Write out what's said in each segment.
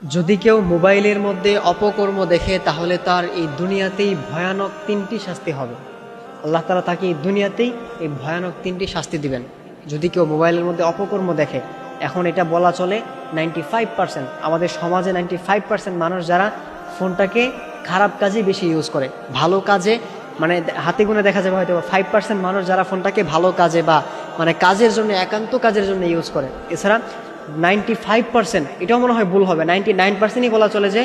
যদি কেউ মোবাইলের মধ্যে অপকর্ম দেখে তাহলে তার এই দুনিয়াতেই ভয়ানক তিনটি শাস্তি হবে। আল্লাহ তাআলা তাকে এই দুনিয়াতেই এই ভয়ানক তিনটি শাস্তি দিবেন যদি কেউ মোবাইলের মধ্যে অপকর্ম দেখে। এখন এটা বলা চলে 95% আমাদের সমাজে 95% মানুষ যারা ফোনটাকে খারাপ কাজে বেশি ইউজ করে, ভালো কাজে মানে হাতে গুনে দেখা যাবে হয়তো 5% মানুষ যারা ফোনটাকে ভালো কাজে বা মানে কাজের জন্য, একান্ত কাজের জন্য ইউজ করে। এছাড়া 95%, এটাও মনে হয় ভুল হবে, 99%ই বলা চলে যে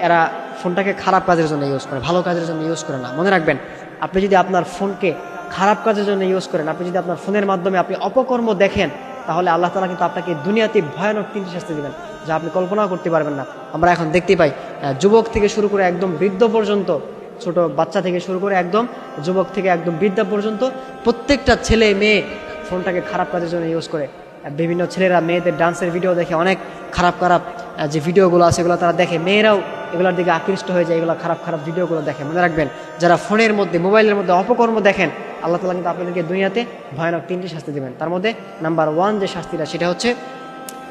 এরা ফোনটাকে খারাপ কাজের জন্য ইউজ করে, ভালো কাজের জন্য ইউজ করে না। মনে রাখবেন, আপনি যদি আপনার ফোনকে খারাপ কাজের জন্য ইউজ করেন, আপনি যদি আপনার ফোনের মাধ্যমে আপনি অপকর্ম দেখেন, তাহলে আল্লাহ তাআলা কিন্তু আপনাকে দুনিয়াতে ভয়ানক তিনটি শাস্তি দিবেন যা আপনি কল্পনাও করতে পারবেন না। আমরা এখন দেখতে পাই যুবক থেকে শুরু করে একদম বৃদ্ধ পর্যন্ত, ছোট বাচ্চা থেকে শুরু করে একদম যুবক থেকে একদম বৃদ্ধা পর্যন্ত প্রত্যেকটা ছেলে মেয়ে ফোনটাকে খারাপ কাজের জন্য ইউজ করে। বিভিন্ন ছেলেরা মেয়েদের ডান্সের ভিডিও দেখে, অনেক খারাপ খারাপ যে ভিডিওগুলো আছে এগুলো তারা দেখে, মেয়েরাও এগুলোর দিকে আকৃষ্ট হয়ে যায়, এগুলো খারাপ খারাপ ভিডিওগুলো দেখে। মনে রাখবেন, যারা ফোনের মধ্যে মোবাইলের মধ্যে অপকর্ম দেখেন, আল্লাহ তাআলা কিন্তু আপনাদেরকে দুনিয়াতে ভয়ানক তিনটি শাস্তি দেবেন। তার মধ্যে নাম্বার 1 যে শাস্তিটা, সেটা হচ্ছে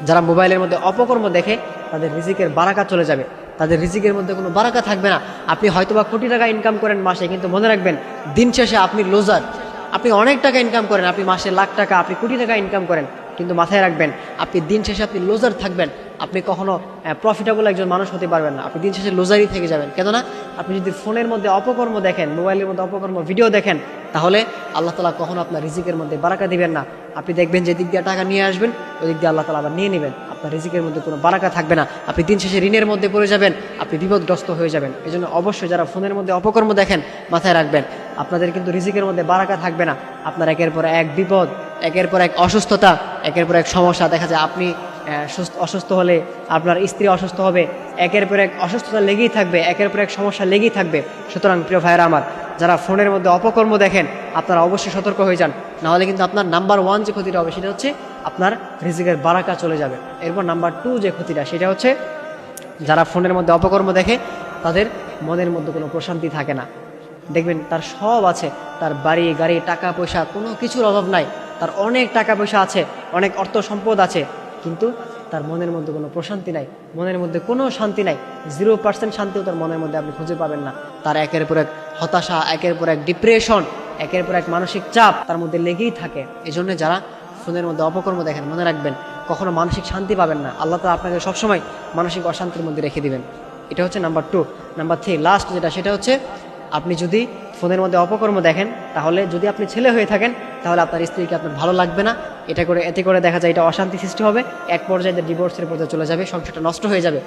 যারা মোবাইলের মধ্যে অপকর্ম দেখে তাদের রিজিকের বারাকা চলে যাবে, তাদের রিজিকের মধ্যে কোনো বারাকা থাকবে না। আপনি হয়তোবা কোটি টাকা ইনকাম করেন মাসে, কিন্তু মনে রাখবেন দিন শেষে আপনি লোজার। আপনি অনেক টাকা ইনকাম করেন, আপনি মাসে লাখ টাকা, আপনি কোটি টাকা ইনকাম করেন, কিন্তু মাথায় রাখবেন আপনি দিন শেষে আপনি লোজার থাকবেন। আপনি কখনো প্রফিটেবল একজন মানুষ হতে পারবেন না, আপনি দিন শেষে লোজারই থেকে যাবেন। কেননা আপনি যদি ফোনের মধ্যে অপকর্ম দেখেন, মোবাইলের মধ্যে অপকর্ম ভিডিও দেখেন, তাহলে আল্লাহ তাআলা কখনো আপনার রিজিকের মধ্যে বারাকা দিবেন না। আপনি দেখবেন যে দিক দিয়ে টাকা নিয়ে আসবেন, ওই দিক দিয়ে আল্লাহ তাআলা আবার নিয়ে নেবেন, আপনার রিজিকের মধ্যে কোনো বারাকা থাকবে না। আপনি দিন শেষে ঋণের মধ্যে পড়ে যাবেন, আপনি বিপদগ্রস্ত হয়ে যাবেন। এই জন্য অবশ্যই যারা ফোনের মধ্যে অপকর্ম দেখেন, মাথায় রাখবেন আপনাদের কিন্তু রিজিকের মধ্যে বারাকা থাকবে না। আপনার একের পর এক বিপদ, একের পর এক অসুস্থতা, একের পর এক সমস্যা। দেখা যায় আপনি অসুস্থ হলে আপনার স্ত্রী অসুস্থ হবে, একের পর এক অসুস্থতা লেগেই থাকবে, একের পর এক সমস্যা লেগেই থাকবে। সুতরাং প্রিয় ভাইয়েরা আমার, যারা ফোনের মধ্যে অপকর্ম দেখেন, আপনারা অবশ্যই সতর্ক হয়ে যান, নাহলে কিন্তু আপনার নাম্বার 1 যে ক্ষতিটা হবে সেটা হচ্ছে আপনার রিজিকের বারাকা চলে যাবে। এরপর নাম্বার 2 যে ক্ষতিটা, সেটা হচ্ছে যারা ফোনের মধ্যে অপকর্ম দেখে তাদের মনের মধ্যে কোনো প্রশান্তি থাকে না। দেখবেন তার সব আছে, তার বাড়ি গাড়ি টাকা পয়সা কোনো কিছুর অভাব নাই, তার অনেক টাকা পয়সা আছে, অনেক অর্থ সম্পদ আছে, কিন্তু তার মনের মধ্যে কোনো প্রশান্তি নাই, মনের মধ্যে কোনো শান্তি নাই। 0% শান্তিও তার মনের মধ্যে আপনি খুঁজে পাবেন না। তার একের পর এক হতাশা, একের পর এক ডিপ্রেশন, একের পর এক মানসিক চাপ তার মধ্যে লেগেই থাকে। এই জন্য যারা ফোনের মধ্যে অপকর্ম দেখেন, মনে রাখবেন কখনো মানসিক শান্তি পাবেন না। আল্লাহ তাআলা আপনাকে সবসময় মানসিক অশান্তির মধ্যে রেখে দিবেন। এটা হচ্ছে নাম্বার 2। নাম্বার 3 লাস্ট যেটা, সেটা হচ্ছে আপনি যদি ফোনের মধ্যে অপকর্ম দেখেন, তাহলে যদি আপনি ছেলে হয়ে থাকেন, তাহলে আপনার স্ত্রীকে আপনার ভালো লাগবে না। এতে করে দেখা যায় এটা অশান্তি সৃষ্টি হবে, এক পর্যায়ে ডিভোর্সের পর্যায়ে চলে যাবে, সংসারটা নষ্ট হয়ে যাবে।